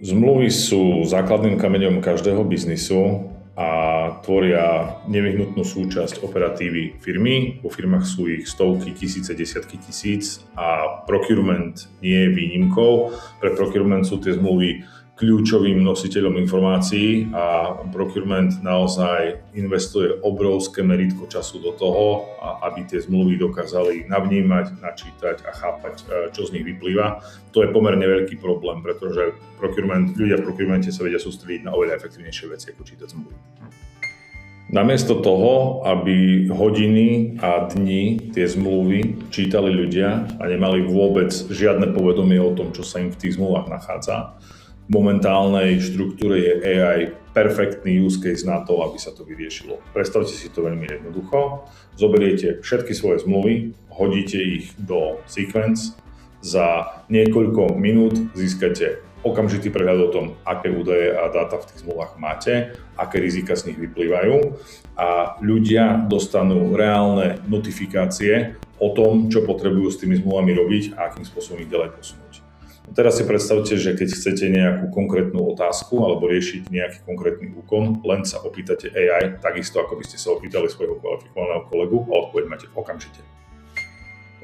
Zmluvy sú základným kameňom každého biznisu a tvoria nevyhnutnú súčasť operatívy firmy. Vo firmách sú ich stovky, tisíce, desiatky tisíc a procurement nie je výnimkou. Pre procurement sú tie zmluvy kľúčovým nositeľom informácií a procurement naozaj investuje obrovské meritko času do toho, aby tie zmluvy dokázali navnímať, načítať a chápať, čo z nich vyplýva. To je pomerne veľký problém, pretože ľudia v procuremente sa vedia sústrediť na oveľa efektívnejšie veci, ako čítať zmluvy. Namiesto toho, aby hodiny a dni tie zmluvy čítali ľudia a nemali vôbec žiadne povedomie o tom, čo sa im v tých zmluvách nachádza, v momentálnej štruktúre je AI perfektný use case na to, aby sa to vyriešilo. Predstavte si to veľmi jednoducho. Zoberiete všetky svoje zmluvy, hodíte ich do sequence, za niekoľko minút získate okamžitý prehľad o tom, aké údaje a dáta v tých zmluvách máte, aké rizika z nich vyplývajú a ľudia dostanú reálne notifikácie o tom, čo potrebujú s tými zmluvami robiť a akým spôsobom ich ďalej posunúť. Teraz si predstavte, že keď chcete nejakú konkrétnu otázku alebo riešiť nejaký konkrétny úkon, len sa opýtate AI, takisto ako by ste sa opýtali svojho kvalifikovaného kolegu a odpoveď máte okamžite.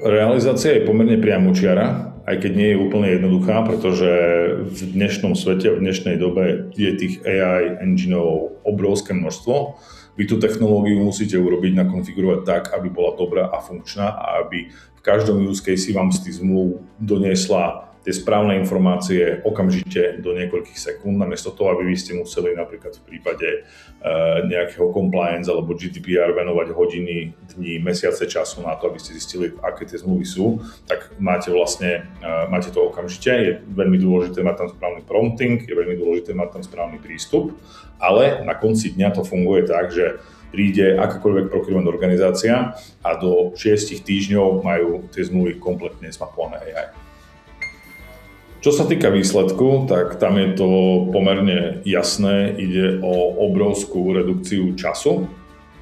Realizácia je pomerne priamočiara, aj keď nie je úplne jednoduchá, pretože v dnešnom svete, v dnešnej dobe je tých AI engineov obrovské množstvo. Vy tú technológiu musíte urobiť, nakonfigurovať tak, aby bola dobrá a funkčná a aby v každom use case vám z tých zmluv doniesla tie správne informácie okamžite do niekoľkých sekúnd, namiesto toho, aby vy ste museli napríklad v prípade nejakého compliance alebo GDPR venovať hodiny, dní, mesiace času na to, aby ste zistili, aké tie zmluvy sú, tak máte to okamžite. Je veľmi dôležité mať tam správny prompting, je veľmi dôležité mať tam správny prístup, ale na konci dňa to funguje tak, že príde akákoľvek procurement organizácia a do 6 týždňov majú tie zmluvy kompletne zmapované AI. Čo sa týka výsledku, tak tam je to pomerne jasné. Ide o obrovskú redukciu času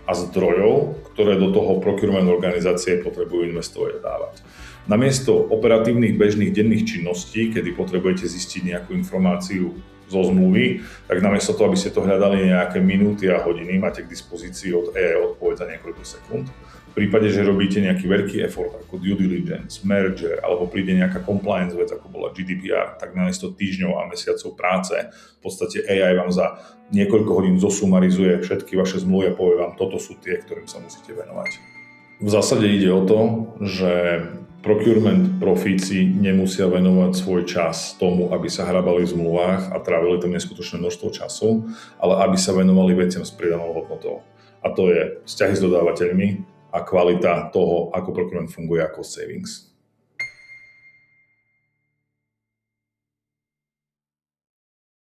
a zdrojov, ktoré do toho procurement organizácie potrebujú investovať a dávať. Namiesto operatívnych bežných denných činností, kedy potrebujete zistiť nejakú informáciu zo zmluvy, tak namiesto toho, aby ste to hľadali nejaké minúty a hodiny, máte k dispozícii od AI odpoveď za niekoľko sekúnd. V prípade, že robíte nejaký veľký effort ako due diligence, merger alebo príde nejaká compliance vec ako bola GDPR, tak namiesto týždňov a mesiacov práce v podstate AI vám za niekoľko hodín zosumarizuje všetky vaše zmluvy a povie vám, toto sú tie, ktorým sa musíte venovať. V zásade ide o to, že procurement profíci nemusia venovať svoj čas tomu, aby sa hrabali v zmluvách a trávili tam neskutočné množstvo času, ale aby sa venovali veciam s pridanou hodnotou. A to je vzťahy s dodávateľmi a kvalita toho, ako procurement funguje ako savings.